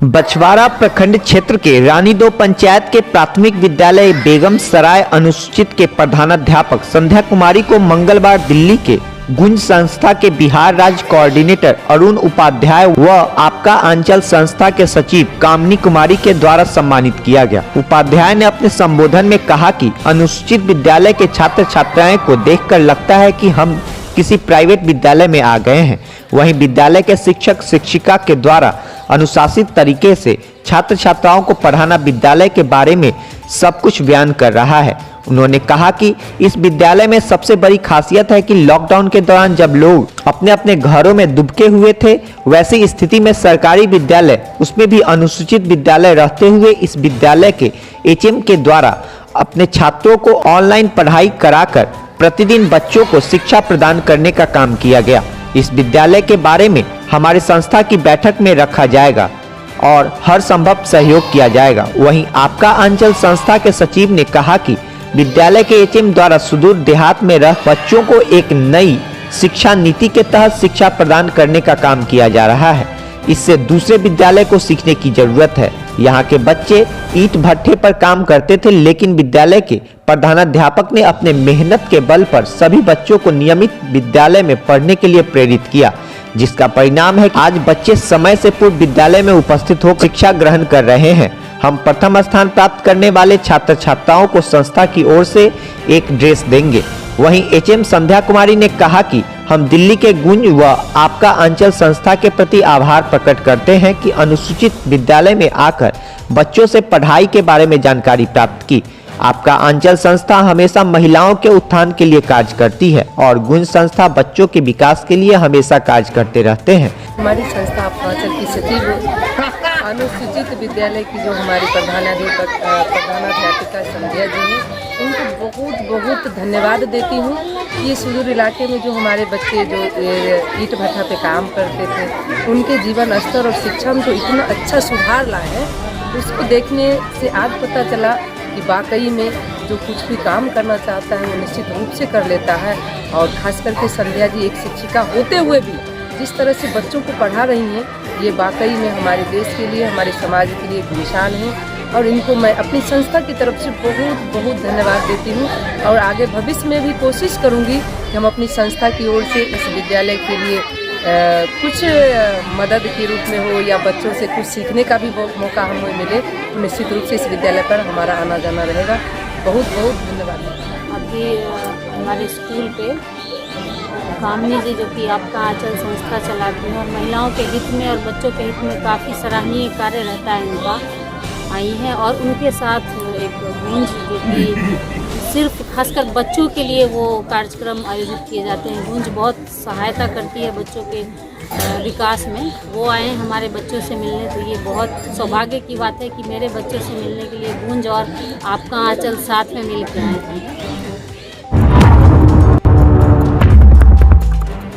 बछवाड़ा प्रखंड क्षेत्र के रानीदो पंचायत के प्राथमिक विद्यालय बेगम सराय अनुसूचित के प्रधानाध्यापक संध्या कुमारी को मंगलवार दिल्ली के गुंज संस्था के बिहार राज्य कोऑर्डिनेटर अरुण उपाध्याय व आपका अंचल संस्था के सचिव कामनी कुमारी के द्वारा सम्मानित किया गया। उपाध्याय ने अपने संबोधन में कहा कि अनुसूचित विद्यालय के छात्र छात्राएं को देखकर लगता है कि हम किसी प्राइवेट विद्यालय में आ गए हैं। वहीं विद्यालय के शिक्षक शिक्षिका के द्वारा अनुशासित तरीके से छात्र छात्राओं को पढ़ाना विद्यालय के बारे में सब कुछ बयान कर रहा है। उन्होंने कहा कि इस विद्यालय में सबसे बड़ी खासियत है कि लॉकडाउन के दौरान जब लोग अपने अपने घरों में दुबके हुए थे, वैसी स्थिति में सरकारी विद्यालय, उसमें भी अनुसूचित विद्यालय रहते हुए इस विद्यालय के एचएम के द्वारा अपने छात्रों को ऑनलाइन पढ़ाई कराकर प्रतिदिन बच्चों को शिक्षा प्रदान करने का काम किया गया। इस विद्यालय के बारे में हमारी संस्था की बैठक में रखा जाएगा और हर संभव सहयोग किया जाएगा। वहीं आपका अंचल संस्था के सचिव ने कहा कि विद्यालय के एचएम द्वारा सुदूर देहात में रह बच्चों को एक नई शिक्षा नीति के तहत शिक्षा प्रदान करने का काम किया जा रहा है। इससे दूसरे विद्यालय को सीखने की जरूरत है। यहाँ के बच्चे ईंट भट्ठे पर काम करते थे, लेकिन विद्यालय के प्रधानाध्यापक ने अपने मेहनत के बल पर सभी बच्चों को नियमित विद्यालय में पढ़ने के लिए प्रेरित किया, जिसका परिणाम है कि आज बच्चे समय से पूर्व विद्यालय में उपस्थित होकर शिक्षा ग्रहण कर रहे हैं। हम प्रथम स्थान प्राप्त करने वाले छात्र छात्राओं को संस्था की ओर से एक ड्रेस देंगे। वहीं एचएम संध्या कुमारी ने कहा कि हम दिल्ली के गुंज व आपका अंचल संस्था के प्रति आभार प्रकट करते हैं कि अनुसूचित विद्यालय में आकर बच्चों से पढ़ाई के बारे में जानकारी प्राप्त की। आपका अंचल संस्था हमेशा महिलाओं के उत्थान के लिए कार्य करती है और गुंज संस्था बच्चों के विकास के लिए हमेशा कार्य करते रहते हैं। हमारी संस्था आपका अंचल की सचिव अनुसूचित विद्यालय की जो हमारी प्रधानाध्यापिका संध्या जी हैं, उनको बहुत बहुत धन्यवाद देती हूँ। ये सुदूर इलाके में जो हमारे बच्चे जो ईंट भट्ठा पे काम करते थे, उनके जीवन स्तर और शिक्षा में जो इतना अच्छा सुधार लाए हैं, उसको देखने से आज पता चला कि वाकई में जो कुछ भी काम करना चाहता है वो निश्चित रूप से कर लेता है। और खास करके संध्या जी एक शिक्षिका होते हुए भी जिस तरह से बच्चों को पढ़ा रही हैं, ये वाकई में हमारे देश के लिए, हमारे समाज के लिए एक निशान है। और इनको मैं अपनी संस्था की तरफ से बहुत बहुत धन्यवाद देती हूँ और आगे भविष्य में भी कोशिश करूँगी कि हम अपनी संस्था की ओर से इस विद्यालय के लिए कुछ मदद के रूप में हो या बच्चों से कुछ सीखने का भी मौका हमें मिले, तो निश्चित रूप से इस विद्यालय पर हमारा आना जाना रहेगा। बहुत बहुत धन्यवाद। अभी हमारे स्कूल पे कामनी जी, जो कि आपका आंचल संस्था चलाती हैं और महिलाओं के हित में और बच्चों के हित में काफ़ी सराहनीय कार्य रहता है इनका, आई हैं। और उनके साथ एक गुंज, जो कि सिर्फ खासकर बच्चों के लिए वो कार्यक्रम आयोजित किए जाते हैं। गुंज बहुत सहायता करती है बच्चों के विकास में। वो आए हैं हमारे बच्चों से मिलने, तो ये बहुत सौभाग्य की बात है कि मेरे बच्चों से मिलने के लिए गुंज और आपका आंचल साथ में मिल के आए हैं।